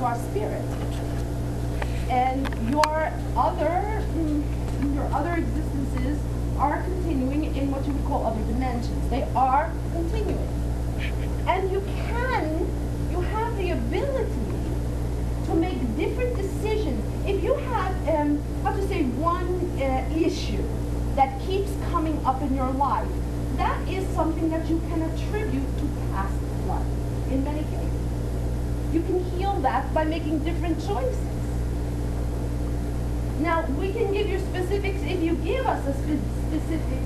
you are spirit. And your other existences are continuing in what you would call other dimensions. They are continuing. And you have the ability to make different decisions. If you have, one issue that keeps coming up in your life, that is something that you can attribute to past life, in many cases. You can heal that by making different choices. Now, we can give you specifics if you give us a specific,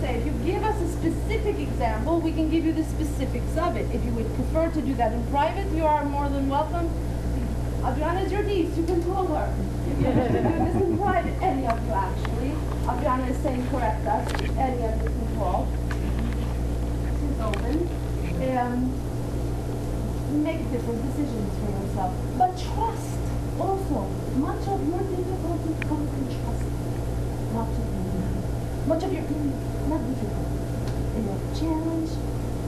if you give us a specific example, we can give you the specifics of it. If you would prefer to do that in private, you are more than welcome. Adriana is your niece, you can call her. If you wish to do this in private, any of you actually. Adriana is saying correct us, any of you can call. She's open. Make different decisions for yourself. But trust also. Much of your difficulty comes from trust. Much of your not difficult. In your challenge,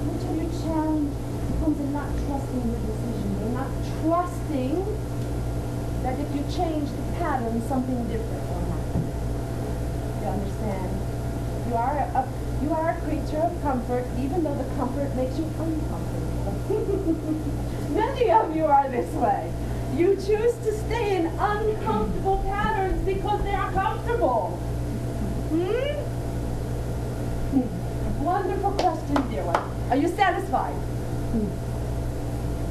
much of your challenge comes in not trusting your decision. You're not trusting that if you change the pattern, something different will happen. You understand? You are a creature of comfort, even though the comfort makes you uncomfortable. Many of you are this way. You choose to stay in uncomfortable patterns because they are comfortable. Wonderful question, dear one. Are you satisfied?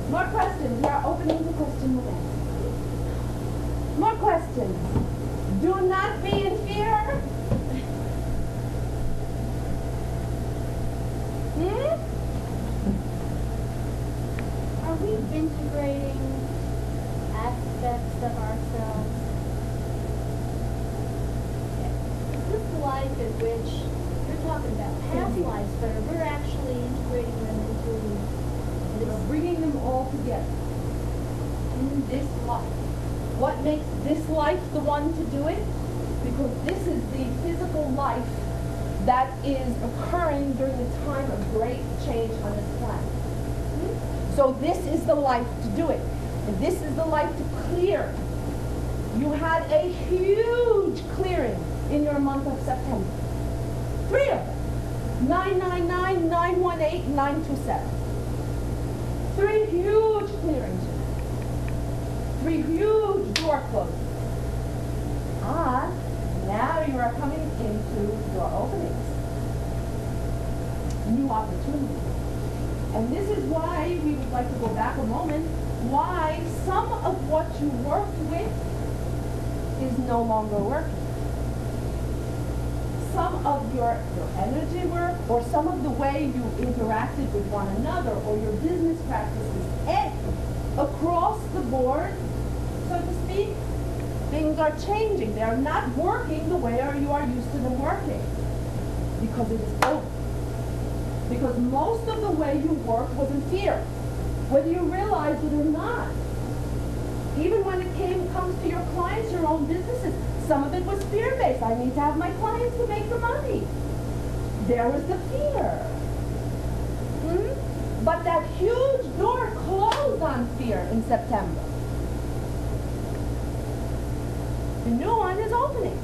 More questions. We are opening the question and answer. More questions. Do not be in fear. Are we integrating aspects of ourselves? Is this life in which you're talking about past lives, but we're actually integrating them into this? Bringing them all together in this life. What makes this life the one to do it? Because this is the physical life that is occurring during the time of great change on this planet. So this is the life to do it. And this is the life to clear. You had a huge clearing in your month of September. 3 of them. 999, 918, 927. 3 huge clearings. 3 huge door closings. Now you are coming into your openings. New opportunities. And this is why we would like to go back a moment, why some of what you worked with is no longer working. Some of your energy work, or some of the way you interacted with one another, or your business practices, and across the board, so to speak, things are changing. They are not working the way you are used to them working. Because it is over. Because most of the way you work was in fear. Whether you realize it or not. Even when it comes to your clients, your own businesses, some of it was fear-based. I need to have my clients to make the money. There was the fear. But that huge door closed on fear in September. The new one is opening.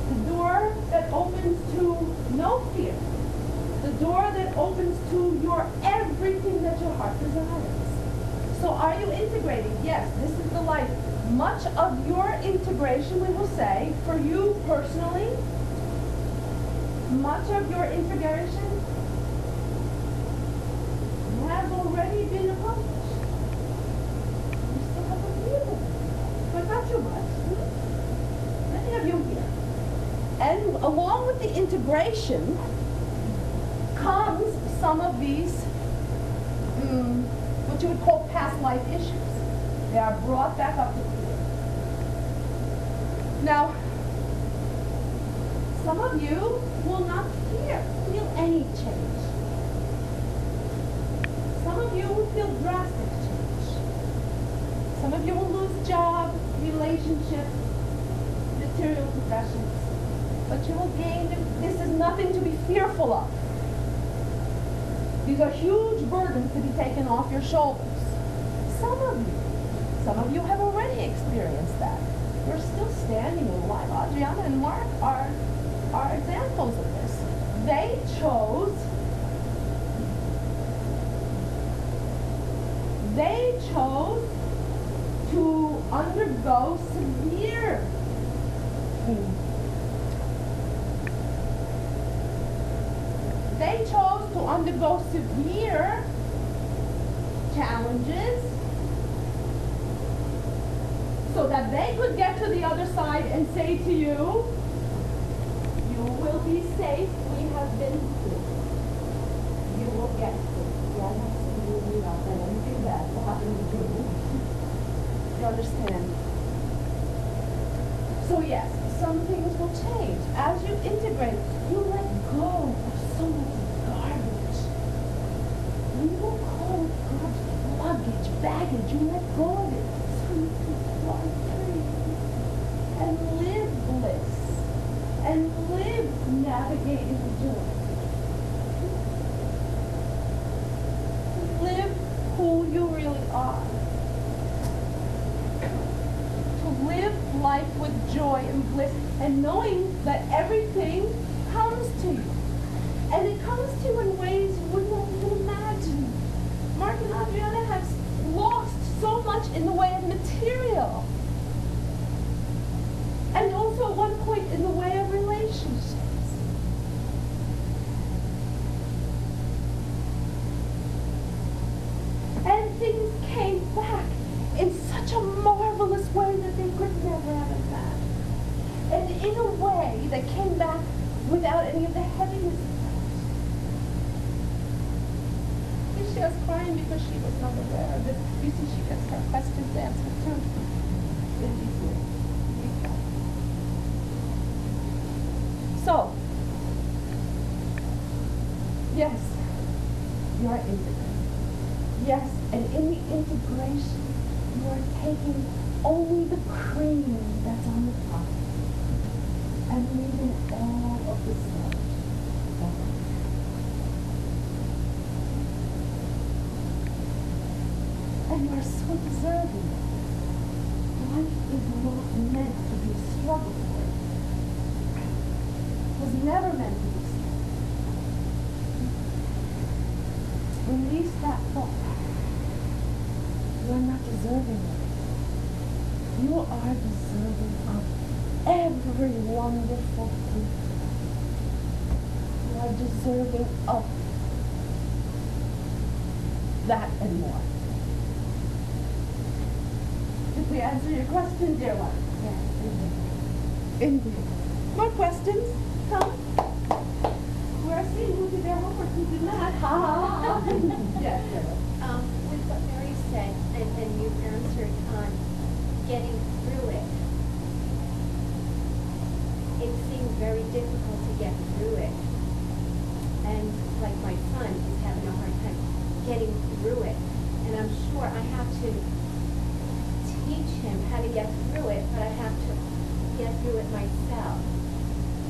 The door that opens to no fear. The door that opens to your everything that your heart desires. So are you integrating? Yes, this is the life. Much of your integration, we will say, for you personally, much of your integration has already been accomplished. You still have a few, but not too much. Many of you here. And along with the integration comes some of these, what you would call past life issues. They are brought back up to clear. Now, some of you will not feel any change. Some of you will feel drastic change. Some of you will lose job, relationship, material possessions. But you will gain, this is nothing to be fearful of. These are huge burdens to be taken off your shoulders. Some of you have already experienced that. You're still standing in line. Adriana and Mark are examples of this. They chose to undergo severe pain. They chose to undergo severe challenges so that they could get to the other side and say to you, you will be safe, we have been good. You will get good. Yeah, absolutely not. And anything bad will happen to you. You understand? So yes, some things will change. As you integrate, you let go of so much garbage. We will call it luggage, baggage. You let go of it so you can fly free and live bliss and live navigating joy. Live who you really are. To live life with joy and bliss and knowing that everything comes to you. And it comes to you in ways you wouldn't even imagine. Mark and Adriana have lost so much in the way of material. And also at one point in the way of relationships. And things came back in such a marvelous way that they could never have imagined. And in a way that came back without any of the heaviness. She was crying because she was not aware of it. You see, she gets her questions answered too. So, yes, you are integrating. Yes, and in the integration, you are taking only the cream that's on the top and leaving all of the sludge. And you are so deserving. Life is not meant to be a struggle for you. It was never meant to be a struggle. Release that thought. You are not deserving of it. You are deserving of every wonderful gift. You are deserving of that and more. Did we answer your question, dear one? Yes, Indeed. More questions? Come. We're seeing who did their homework, who did not. Yes. with what Mary said, and you answered on getting through it, it seems very difficult to get through it. And like my son is having a hard time getting through it. And I'm sure I have to teach him how to get through it, but I have to get through it myself.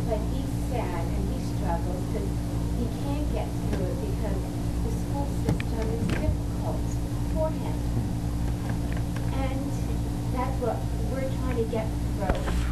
But he's sad and he struggles because he can't get through it because the school system is difficult for him. And that's what we're trying to get through.